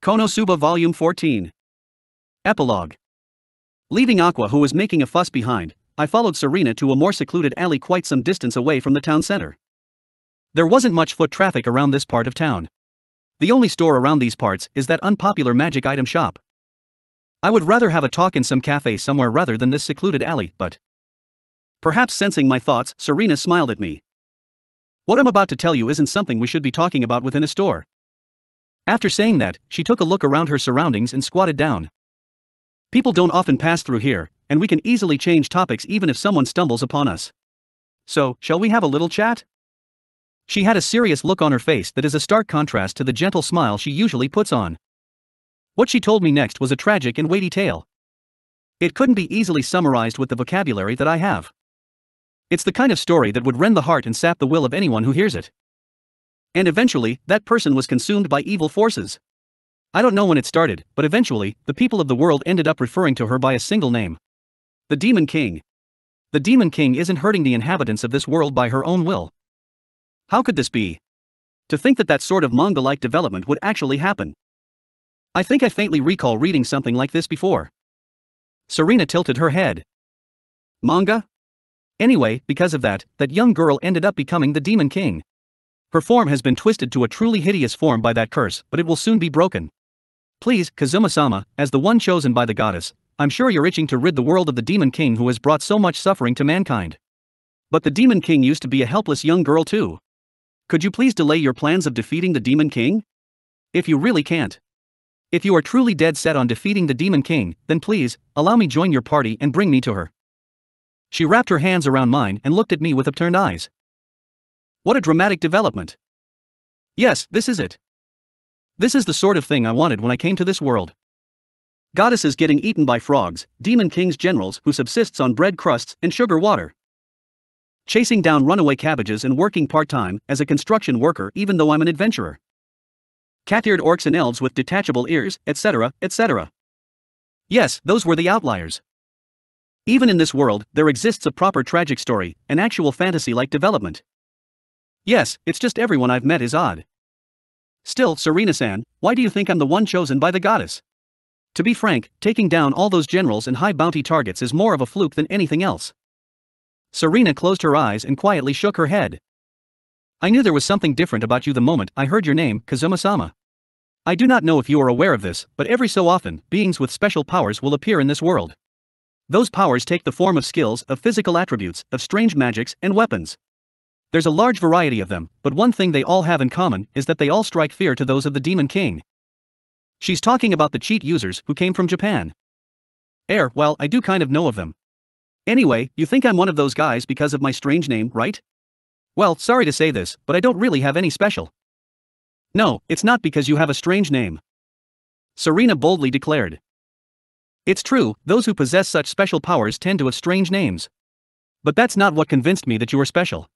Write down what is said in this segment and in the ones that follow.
Konosuba Volume 14. Epilogue. Leaving Aqua, who was making a fuss behind, I followed Serena to a more secluded alley quite some distance away from the town center. There wasn't much foot traffic around this part of town. The only store around these parts is that unpopular magic item shop. I would rather have a talk in some cafe somewhere rather than this secluded alley, but... Perhaps sensing my thoughts, Serena smiled at me. What I'm about to tell you isn't something we should be talking about within a store. After saying that, she took a look around her surroundings and squatted down. People don't often pass through here, and we can easily change topics even if someone stumbles upon us. So, shall we have a little chat? She had a serious look on her face that is a stark contrast to the gentle smile she usually puts on. What she told me next was a tragic and weighty tale. It couldn't be easily summarized with the vocabulary that I have. It's the kind of story that would rend the heart and sap the will of anyone who hears it. And eventually, that person was consumed by evil forces. I don't know when it started, but eventually, the people of the world ended up referring to her by a single name. The Demon King. The Demon King isn't hurting the inhabitants of this world by her own will. How could this be? To think that that sort of manga-like development would actually happen. I think I faintly recall reading something like this before. Serena tilted her head. Manga? Anyway, because of that young girl ended up becoming the Demon King. Her form has been twisted to a truly hideous form by that curse, but it will soon be broken. Please, Kazuma-sama, as the one chosen by the goddess, I'm sure you're itching to rid the world of the Demon King who has brought so much suffering to mankind. But the Demon King used to be a helpless young girl too. Could you please delay your plans of defeating the Demon King? If you really can't. If you are truly dead set on defeating the Demon King, then please, allow me join your party and bring me to her. She wrapped her hands around mine and looked at me with upturned eyes. What a dramatic development. Yes, this is it. This is the sort of thing I wanted when I came to this world. Goddesses getting eaten by frogs, Demon King's generals who subsists on bread crusts and sugar water. Chasing down runaway cabbages and working part-time as a construction worker even though I'm an adventurer. Cat-eared orcs and elves with detachable ears, etc., etc. Yes, those were the outliers. Even in this world, there exists a proper tragic story, an actual fantasy-like development. Yes, it's just everyone I've met is odd. Still, Serena-san, why do you think I'm the one chosen by the goddess? To be frank, taking down all those generals and high bounty targets is more of a fluke than anything else. Serena closed her eyes and quietly shook her head. I knew there was something different about you the moment I heard your name, Kazuma-sama. I do not know if you are aware of this, but every so often, beings with special powers will appear in this world. Those powers take the form of skills, of physical attributes, of strange magics, and weapons. There's a large variety of them, but one thing they all have in common is that they all strike fear to those of the Demon King. She's talking about the cheat users who came from Japan. Well, I do kind of know of them. Anyway, you think I'm one of those guys because of my strange name, right? Well, sorry to say this, but I don't really have any special. No, it's not because you have a strange name. Serena boldly declared. It's true, those who possess such special powers tend to have strange names. But that's not what convinced me that you were special.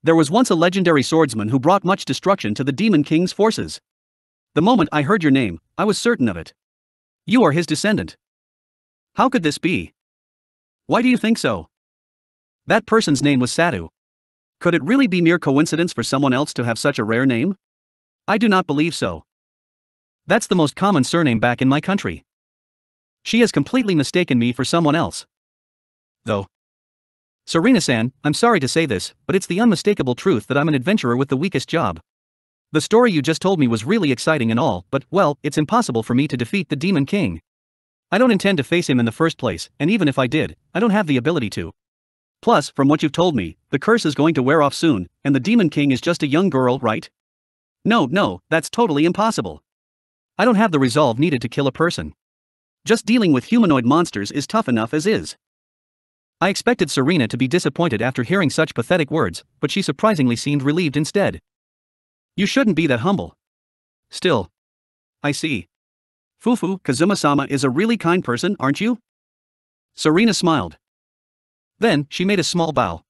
There was once a legendary swordsman who brought much destruction to the Demon King's forces. The moment I heard your name, I was certain of it. You are his descendant. How could this be? Why do you think so? That person's name was Sadu. Could it really be mere coincidence for someone else to have such a rare name? I do not believe so. That's the most common surname back in my country. She has completely mistaken me for someone else. Though. Serena-san, I'm sorry to say this, but it's the unmistakable truth that I'm an adventurer with the weakest job. The story you just told me was really exciting and all, but, well, it's impossible for me to defeat the Demon King. I don't intend to face him in the first place, and even if I did, I don't have the ability to. Plus, from what you've told me, the curse is going to wear off soon, and the Demon King is just a young girl, right? No, that's totally impossible. I don't have the resolve needed to kill a person. Just dealing with humanoid monsters is tough enough as is. I expected Serena to be disappointed after hearing such pathetic words, but she surprisingly seemed relieved instead. You shouldn't be that humble. Still. I see. Fufu, Kazuma-sama is a really kind person, aren't you? Serena smiled. Then, she made a small bow.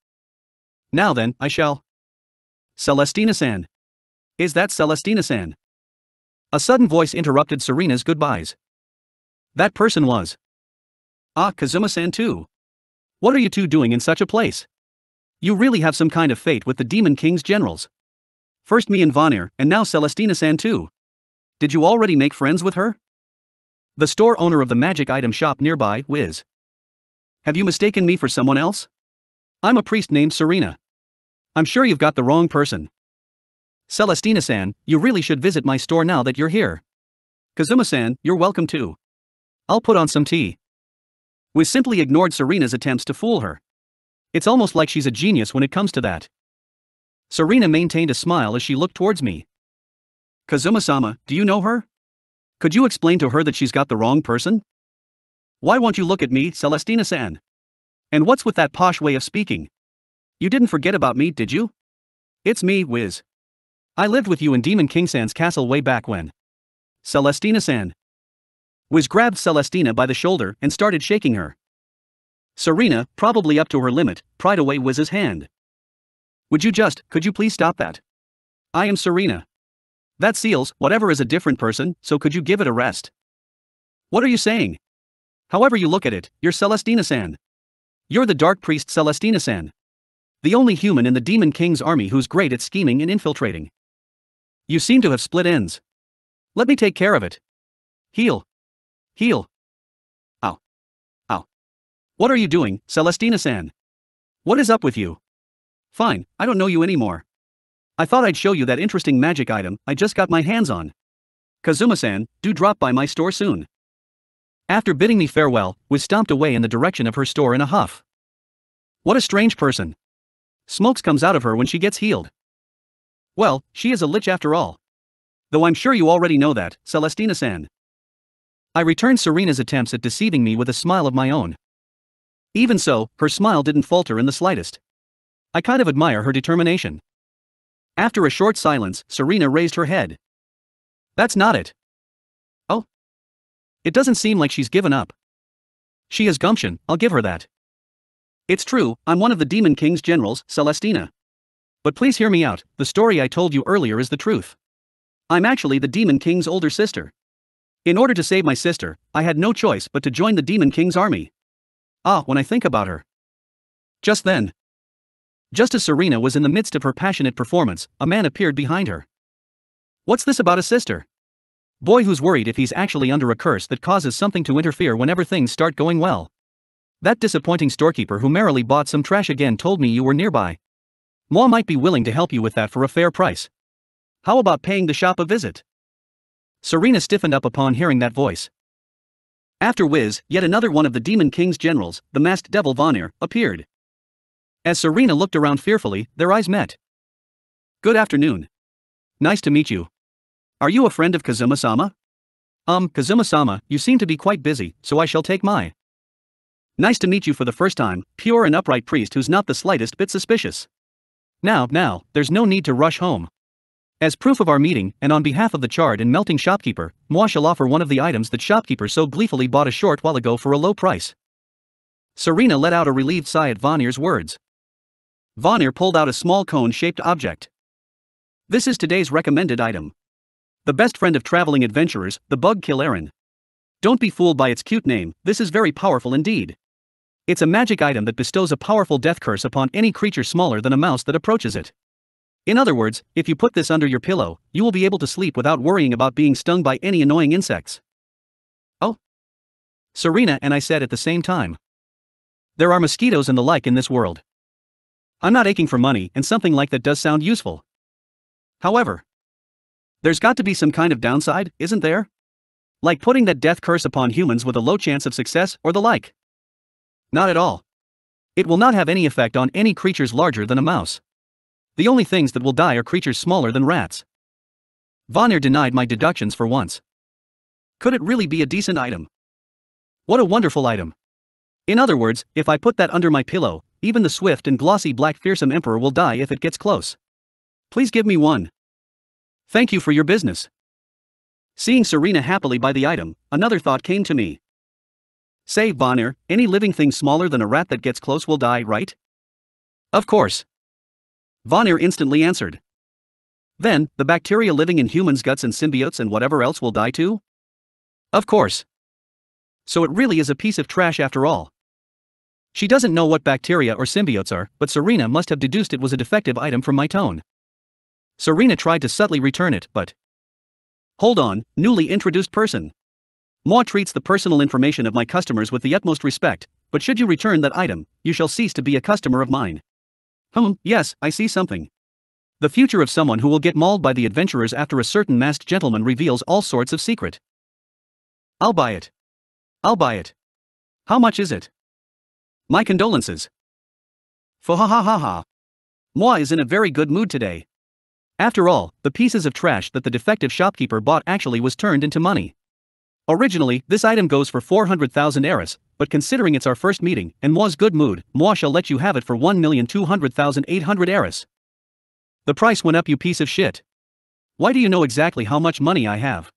Now then, I shall. Celestina-san. Is that Celestina-san? A sudden voice interrupted Serena's goodbyes. That person was. Ah, Kazuma-san too. What are you two doing in such a place? You really have some kind of fate with the Demon King's generals. First me and Vanir, and now Celestina-san too. Did you already make friends with her? The store owner of the magic item shop nearby, Wiz. Have you mistaken me for someone else? I'm a priest named Serena. I'm sure you've got the wrong person. Celestina-san, you really should visit my store now that you're here. Kazuma-san, you're welcome too. I'll put on some tea. Wiz simply ignored Serena's attempts to fool her. It's almost like she's a genius when it comes to that. Serena maintained a smile as she looked towards me. Kazuma-sama, do you know her? Could you explain to her that she's got the wrong person? Why won't you look at me, Celestina-san? And what's with that posh way of speaking? You didn't forget about me, did you? It's me, Wiz. I lived with you in Demon King-san's castle way back when. Celestina-san. Wiz grabbed Celestina by the shoulder and started shaking her. Serena, probably up to her limit, pried away Wiz's hand. Could you please stop that? I am Serena. That seals, whatever is a different person, so could you give it a rest? What are you saying? However you look at it, you're Celestina-san. You're the Dark Priest Celestina-san. The only human in the Demon King's army who's great at scheming and infiltrating. You seem to have split ends. Let me take care of it. Heal. Heal. Ow. Ow. What are you doing, Celestina-san? What is up with you? Fine, I don't know you anymore. I thought I'd show you that interesting magic item I just got my hands on. Kazuma-san, do drop by my store soon. After bidding me farewell, Wiz stomped away in the direction of her store in a huff. What a strange person. Smokes comes out of her when she gets healed. Well, she is a lich after all. Though I'm sure you already know that, Celestina-san. I returned Serena's attempts at deceiving me with a smile of my own. Even so, her smile didn't falter in the slightest. I kind of admire her determination. After a short silence, Serena raised her head. That's not it. Oh? It doesn't seem like she's given up. She has gumption, I'll give her that. It's true, I'm one of the Demon King's generals, Celestina. But please hear me out, the story I told you earlier is the truth. I'm actually the Demon King's older sister. In order to save my sister, I had no choice but to join the Demon King's army. When I think about her. Just then. Just as Serena was in the midst of her passionate performance, a man appeared behind her. What's this about a sister? Boy who's worried if he's actually under a curse that causes something to interfere whenever things start going well. That disappointing storekeeper who merrily bought some trash again told me you were nearby. Moi might be willing to help you with that for a fair price. How about paying the shop a visit? Serena stiffened up upon hearing that voice. After Wiz, yet another one of the Demon King's generals, the masked devil Vanir, appeared. As Serena looked around fearfully, their eyes met. Good afternoon. Nice to meet you. Are you a friend of Kazuma-sama? Kazuma-sama, you seem to be quite busy, so I shall take my. Nice to meet you for the first time, pure and upright priest who's not the slightest bit suspicious. Now, there's no need to rush home. As proof of our meeting, and on behalf of the charred and melting shopkeeper, moi shall offer one of the items that shopkeeper so gleefully bought a short while ago for a low price. Serena let out a relieved sigh at Vanir's words. Vanir pulled out a small cone-shaped object. This is today's recommended item. The best friend of traveling adventurers, the bug kill Aaron. Don't be fooled by its cute name, this is very powerful indeed. It's a magic item that bestows a powerful death curse upon any creature smaller than a mouse that approaches it. In other words, if you put this under your pillow, you will be able to sleep without worrying about being stung by any annoying insects. Oh? Serena and I said at the same time. There are mosquitoes and the like in this world. I'm not aching for money, and something like that does sound useful. However, there's got to be some kind of downside, isn't there? Like putting that death curse upon humans with a low chance of success, or the like. Not at all. It will not have any effect on any creatures larger than a mouse. The only things that will die are creatures smaller than rats. Vanir denied my deductions for once. Could it really be a decent item? What a wonderful item. In other words, if I put that under my pillow, even the swift and glossy black fearsome emperor will die if it gets close. Please give me one. Thank you for your business. Seeing Serena happily buy the item, another thought came to me. Say, Vanir, any living thing smaller than a rat that gets close will die, right? Of course. Vanir instantly answered. Then, the bacteria living in humans' guts and symbiotes and whatever else will die too? Of course. So it really is a piece of trash after all. She doesn't know what bacteria or symbiotes are, but Serena must have deduced it was a defective item from my tone. Serena tried to subtly return it, but Hold on, newly introduced person. Moi treats the personal information of my customers with the utmost respect, but should you return that item, you shall cease to be a customer of mine. Yes, I see something. The future of someone who will get mauled by the adventurers after a certain masked gentleman reveals all sorts of secret. I'll buy it. I'll buy it. How much is it? My condolences. Fa. Moi is in a very good mood today. After all, the pieces of trash that the defective shopkeeper bought actually was turned into money. Originally, this item goes for 400,000 eris, but considering it's our first meeting, and Moi's good mood, Moi shall let you have it for 1,200,800 eris. The price went up, you piece of shit. Why do you know exactly how much money I have?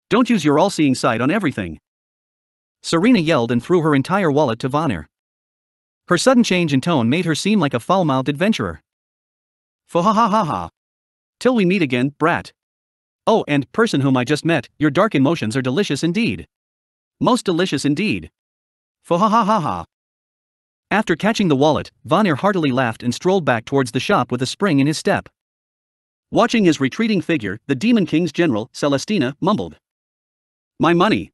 Don't use your all-seeing sight on everything. Serena yelled and threw her entire wallet to Vanir. Her sudden change in tone made her seem like a foul-mouthed adventurer. Fa. Till we meet again, brat. Oh, and, person whom I just met, your dark emotions are delicious indeed. Most delicious indeed. Fa. After catching the wallet, Vanir heartily laughed and strolled back towards the shop with a spring in his step. Watching his retreating figure, the Demon King's general, Celestina, mumbled. My money.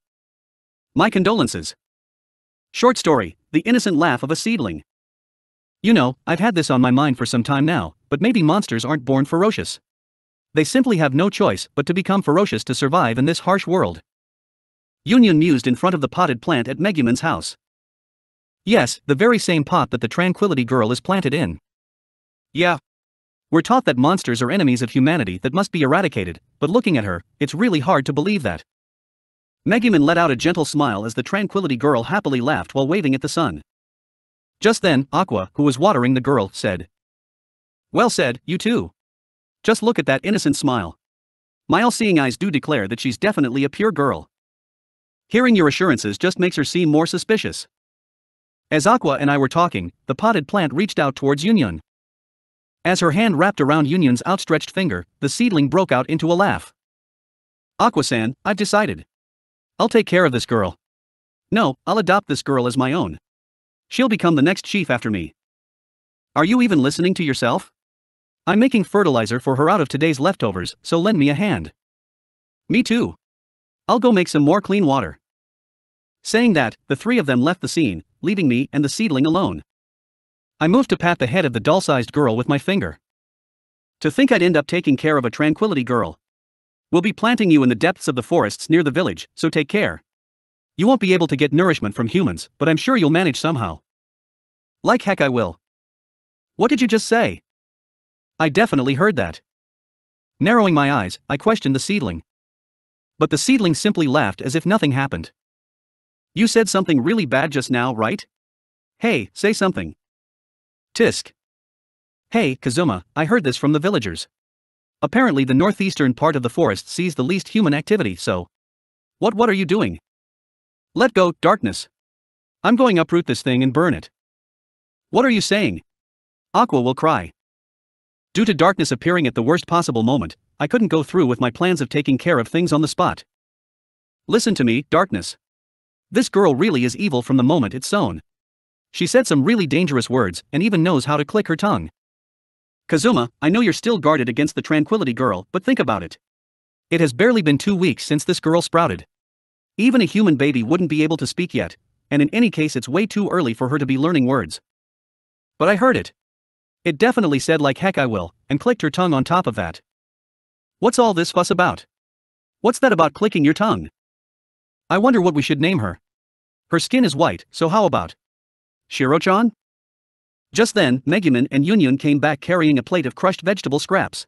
My condolences. Short story, the innocent laugh of a seedling. You know, I've had this on my mind for some time now, but maybe monsters aren't born ferocious. They simply have no choice but to become ferocious to survive in this harsh world. Union mused in front of the potted plant at Megumin's house. Yes, the very same pot that the Tranquility Girl is planted in. Yeah. We're taught that monsters are enemies of humanity that must be eradicated, but looking at her, it's really hard to believe that. Megumin let out a gentle smile as the Tranquility Girl happily laughed while waving at the sun. Just then, Aqua, who was watering the girl, said. Well said, you too. Just look at that innocent smile. My all-seeing eyes do declare that she's definitely a pure girl. Hearing your assurances just makes her seem more suspicious. As Aqua and I were talking, the potted plant reached out towards Union. As her hand wrapped around Union's outstretched finger, the seedling broke out into a laugh. Aqua-san, I've decided. I'll take care of this girl. No, I'll adopt this girl as my own. She'll become the next chief after me. Are you even listening to yourself? I'm making fertilizer for her out of today's leftovers, so lend me a hand. Me too. I'll go make some more clean water. Saying that, the three of them left the scene, leaving me and the seedling alone. I moved to pat the head of the doll-sized girl with my finger. To think I'd end up taking care of a Tranquility Girl. We'll be planting you in the depths of the forests near the village, so take care. You won't be able to get nourishment from humans, but I'm sure you'll manage somehow. Like heck I will. What did you just say? I definitely heard that. Narrowing my eyes, I questioned the seedling. But the seedling simply laughed as if nothing happened. You said something really bad just now, right? Hey, say something. Tisk. Hey, Kazuma, I heard this from the villagers. Apparently the northeastern part of the forest sees the least human activity, so... What are you doing? Let go, darkness. I'm going uproot this thing and burn it. What are you saying? Aqua will cry. Due to darkness appearing at the worst possible moment, I couldn't go through with my plans of taking care of things on the spot. Listen to me, darkness. This girl really is evil from the moment it's sown. She said some really dangerous words and even knows how to click her tongue. Kazuma, I know you're still guarded against the Tranquility Girl, but think about it. It has barely been 2 weeks since this girl sprouted. Even a human baby wouldn't be able to speak yet, and in any case it's way too early for her to be learning words. But I heard it. It definitely said like heck I will, and clicked her tongue on top of that. What's all this fuss about? What's that about clicking your tongue? I wonder what we should name her. Her skin is white, so how about Shiro-chan? Just then, Megumin and Union came back carrying a plate of crushed vegetable scraps.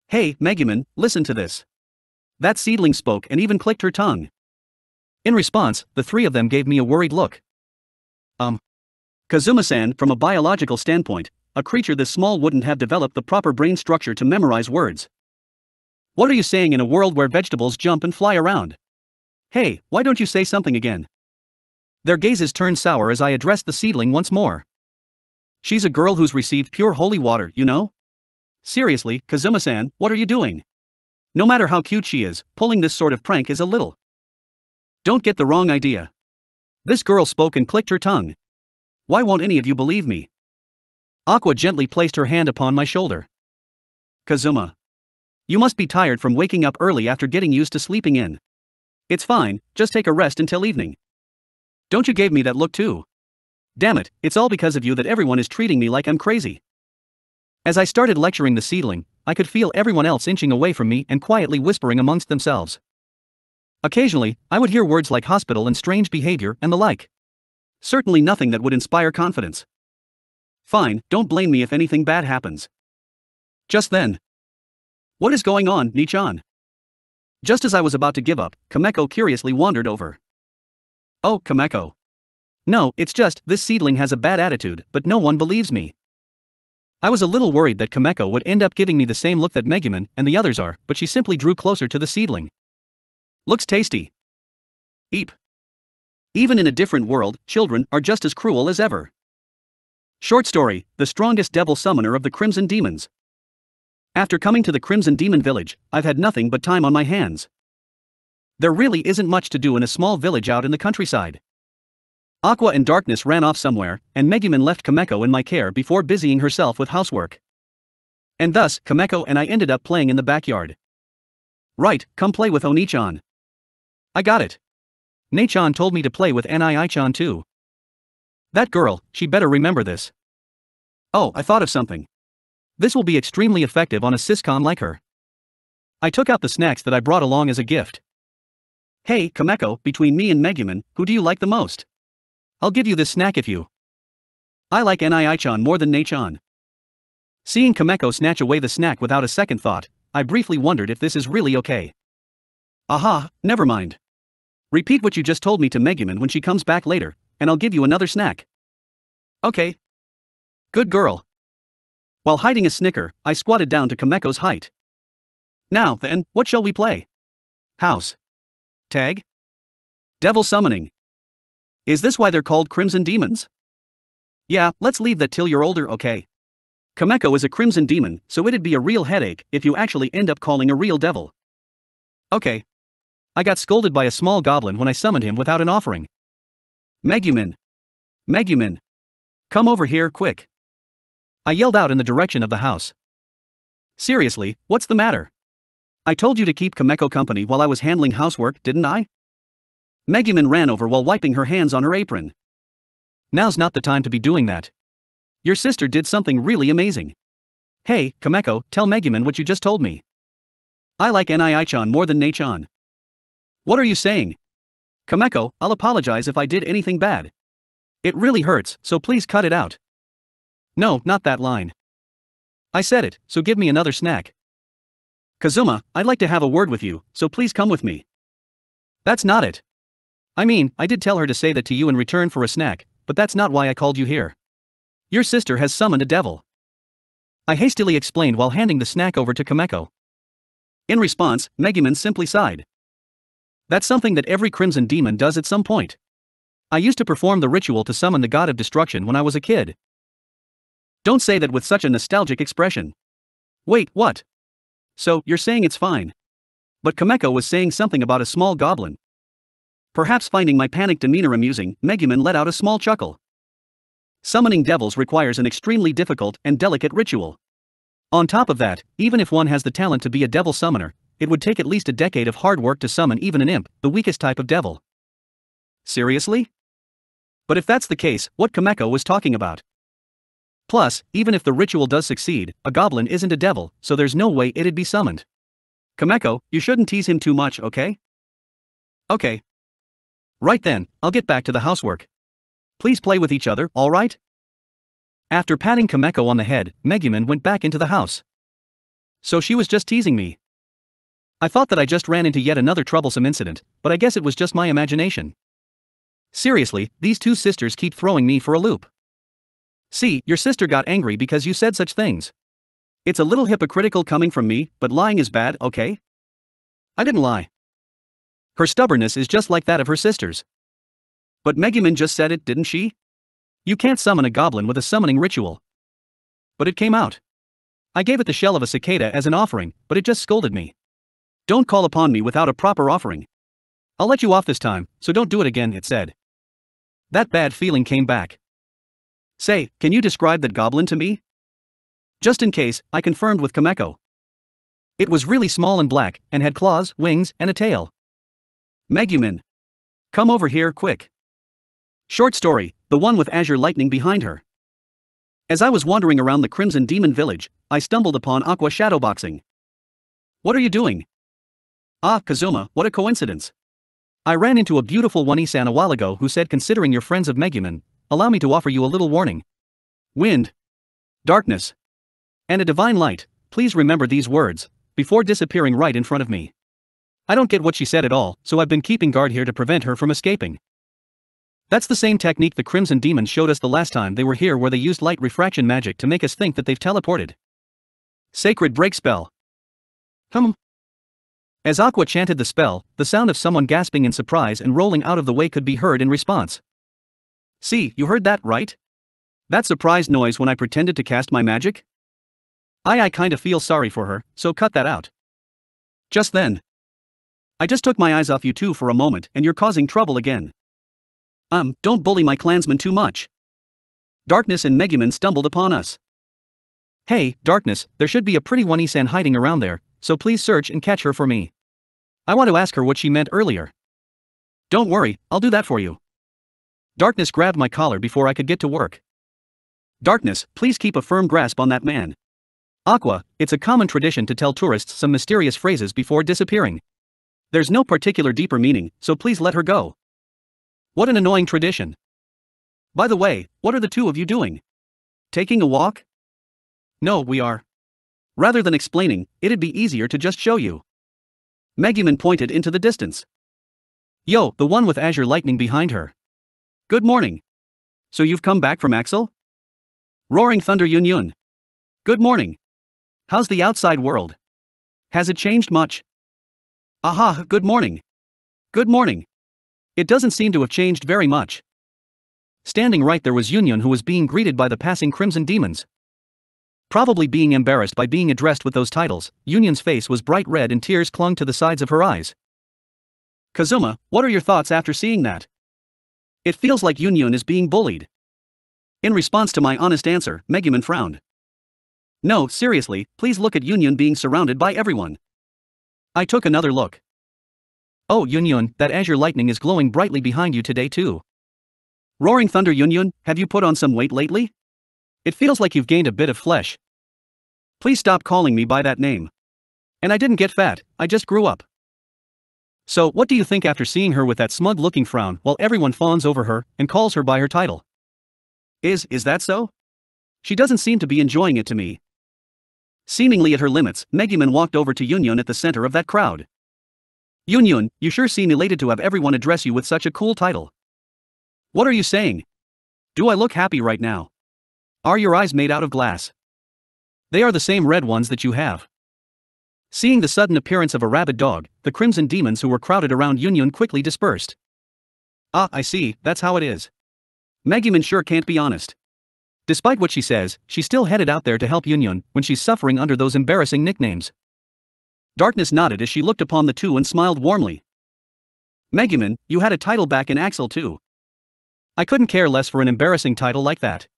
Hey, Megumin, listen to this. That seedling spoke and even clicked her tongue. In response, the three of them gave me a worried look. Kazuma-san, from a biological standpoint, a creature this small wouldn't have developed the proper brain structure to memorize words. What are you saying in a world where vegetables jump and fly around? Hey, why don't you say something again? Their gazes turned sour as I addressed the seedling once more. She's a girl who's received pure holy water, you know? Seriously, Kazuma-san, what are you doing? No matter how cute she is, pulling this sort of prank is a little. Don't get the wrong idea. This girl spoke and clicked her tongue. Why won't any of you believe me? Aqua gently placed her hand upon my shoulder. Kazuma. You must be tired from waking up early after getting used to sleeping in. It's fine, just take a rest until evening. Don't you gave me that look too? Damn it, it's all because of you that everyone is treating me like I'm crazy. As I started lecturing the Seedling, I could feel everyone else inching away from me and quietly whispering amongst themselves. Occasionally, I would hear words like hospital and strange behavior and the like. Certainly nothing that would inspire confidence. Fine, don't blame me if anything bad happens. Just then. What is going on, Nichan? Just as I was about to give up, Kameko curiously wandered over. Oh, Kameko. No, it's just, this Seedling has a bad attitude, but no one believes me. I was a little worried that Kameko would end up giving me the same look that Megumin and the others are, but she simply drew closer to the Seedling. Looks tasty. Eep. Even in a different world, children are just as cruel as ever. Short story, the strongest devil summoner of the Crimson Demons. After coming to the Crimson Demon village, I've had nothing but time on my hands. There really isn't much to do in a small village out in the countryside. Aqua and Darkness ran off somewhere, and Megumin left Kameko in my care before busying herself with housework. And thus, Kameko and I ended up playing in the backyard. Right, come play with Oni-chan. I got it. Nei-chan told me to play with Nai-chan too. That girl, she better remember this. Oh, I thought of something. This will be extremely effective on a siscon like her. I took out the snacks that I brought along as a gift. Hey, Kameko, between me and Megumin, who do you like the most? I'll give you this snack if you. I like Nai-chan more than Nei-chan. Seeing Kameko snatch away the snack without a second thought, I briefly wondered if this is really okay. Aha, never mind. Repeat what you just told me to Megumin when she comes back later, and I'll give you another snack. Okay. Good girl. While hiding a snicker, I squatted down to Kameko's height. Now then, what shall we play? House. Tag? Devil summoning. Is this why they're called Crimson Demons? Yeah, let's leave that till you're older, okay? Kameko is a Crimson Demon, so it'd be a real headache if you actually end up calling a real devil. Okay. I got scolded by a small goblin when I summoned him without an offering. Megumin. Megumin. Come over here, quick. I yelled out in the direction of the house. Seriously, what's the matter? I told you to keep Kameko company while I was handling housework, didn't I? Megumin ran over while wiping her hands on her apron. Now's not the time to be doing that. Your sister did something really amazing. Hey, Kameko, tell Megumin what you just told me. I like Nai-chan more than Nei-chan. What are you saying? Kameko, I'll apologize if I did anything bad. It really hurts, so please cut it out. No, not that line. I said it, so give me another snack. Kazuma, I'd like to have a word with you, so please come with me. That's not it. I mean, I did tell her to say that to you in return for a snack, but that's not why I called you here. Your sister has summoned a devil. I hastily explained while handing the snack over to Kameko. In response, Megumin simply sighed. That's something that every Crimson Demon does at some point. I used to perform the ritual to summon the god of destruction when I was a kid. Don't say that with such a nostalgic expression. Wait, what? So, you're saying it's fine? But Kameko was saying something about a small goblin. Perhaps finding my panicked demeanor amusing, Megumin let out a small chuckle. Summoning devils requires an extremely difficult and delicate ritual. On top of that, even if one has the talent to be a devil summoner, it would take at least a decade of hard work to summon even an imp, the weakest type of devil. Seriously? But if that's the case, what Kameko was talking about? Plus, even if the ritual does succeed, a goblin isn't a devil, so there's no way it'd be summoned. Kameko, you shouldn't tease him too much, okay? Okay. Right then, I'll get back to the housework. Please play with each other, alright? After patting Kameko on the head, Megumin went back into the house. So she was just teasing me. I thought that I just ran into yet another troublesome incident, but I guess it was just my imagination. Seriously, these two sisters keep throwing me for a loop. See, your sister got angry because you said such things. It's a little hypocritical coming from me, but lying is bad, okay? I didn't lie. Her stubbornness is just like that of her sisters. But Megumin just said it, didn't she? You can't summon a goblin with a summoning ritual. But it came out. I gave it the shell of a cicada as an offering, but it just scolded me. Don't call upon me without a proper offering. I'll let you off this time, so don't do it again, it said. That bad feeling came back. Say, can you describe that goblin to me? Just in case, I confirmed with Kameko. It was really small and black, and had claws, wings, and a tail. Megumin. Come over here, quick. Short story, the one with Azure lightning behind her. As I was wandering around the Crimson Demon village, I stumbled upon Aqua shadowboxing. What are you doing? Ah, Kazuma, what a coincidence. I ran into a beautiful One-san a while ago who said, considering you're friends of Megumin, allow me to offer you a little warning. Wind, darkness, and a divine light, please remember these words, before disappearing right in front of me. I don't get what she said at all, so I've been keeping guard here to prevent her from escaping. That's the same technique the Crimson Demons showed us the last time they were here, where they used light refraction magic to make us think that they've teleported. Sacred break spell. As Aqua chanted the spell, the sound of someone gasping in surprise and rolling out of the way could be heard in response. See, you heard that, right? That surprised noise when I pretended to cast my magic? I kinda feel sorry for her, so cut that out. Just then. I just took my eyes off you two for a moment and you're causing trouble again. Don't bully my clansmen too much. Darkness and Megumin stumbled upon us. Hey, Darkness, there should be a pretty One-san hiding around there, so please search and catch her for me. I want to ask her what she meant earlier. Don't worry, I'll do that for you. Darkness grabbed my collar before I could get to work. Darkness, please keep a firm grasp on that man. Aqua, it's a common tradition to tell tourists some mysterious phrases before disappearing. There's no particular deeper meaning, so please let her go. What an annoying tradition. By the way, what are the two of you doing? Taking a walk? No, we are. Rather than explaining, it'd be easier to just show you. Megumin pointed into the distance. Yo, the one with Azure lightning behind her. Good morning. So you've come back from Axel? Roaring Thunder Yun. Good morning. How's the outside world? Has it changed much? Aha, good morning. Good morning. It doesn't seem to have changed very much. Standing right there was Yun, who was being greeted by the passing Crimson Demons. Probably being embarrassed by being addressed with those titles, Yun's face was bright red and tears clung to the sides of her eyes. Kazuma, what are your thoughts after seeing that? It feels like Yun is being bullied. In response to my honest answer, Megumin frowned. No, seriously, please look at Yun being surrounded by everyone. I took another look. Oh, Yun, that Azure lightning is glowing brightly behind you today too. Roaring Thunder Yun, have you put on some weight lately? It feels like you've gained a bit of flesh. Please stop calling me by that name. And I didn't get fat, I just grew up. So, what do you think after seeing her with that smug-looking frown while everyone fawns over her and calls her by her title? Is that so? She doesn't seem to be enjoying it to me. Seemingly at her limits, Megumin walked over to Yun at the center of that crowd. Yun, you sure seem elated to have everyone address you with such a cool title. What are you saying? Do I look happy right now? Are your eyes made out of glass? They are the same red ones that you have. Seeing the sudden appearance of a rabid dog, the Crimson Demons who were crowded around Yun quickly dispersed. Ah, I see, that's how it is. Megumin sure can't be honest. Despite what she says, she's still headed out there to help Yun when she's suffering under those embarrassing nicknames. Darkness nodded as she looked upon the two and smiled warmly. Megumin, you had a title back in Axel too. I couldn't care less for an embarrassing title like that.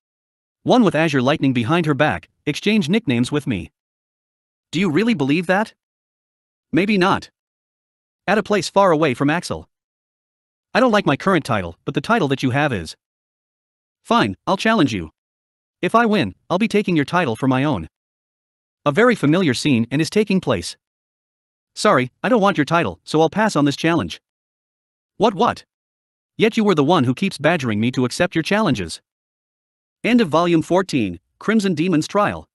One with Azure lightning behind her back, exchanged nicknames with me. Do you really believe that? Maybe not. At a place far away from Axel. I don't like my current title, but the title that you have is. Fine, I'll challenge you. If I win, I'll be taking your title for my own. A very familiar scene and is taking place. Sorry, I don't want your title, so I'll pass on this challenge. What? Yet you were the one who keeps badgering me to accept your challenges. End of Volume 14, Crimson Demon's Trial.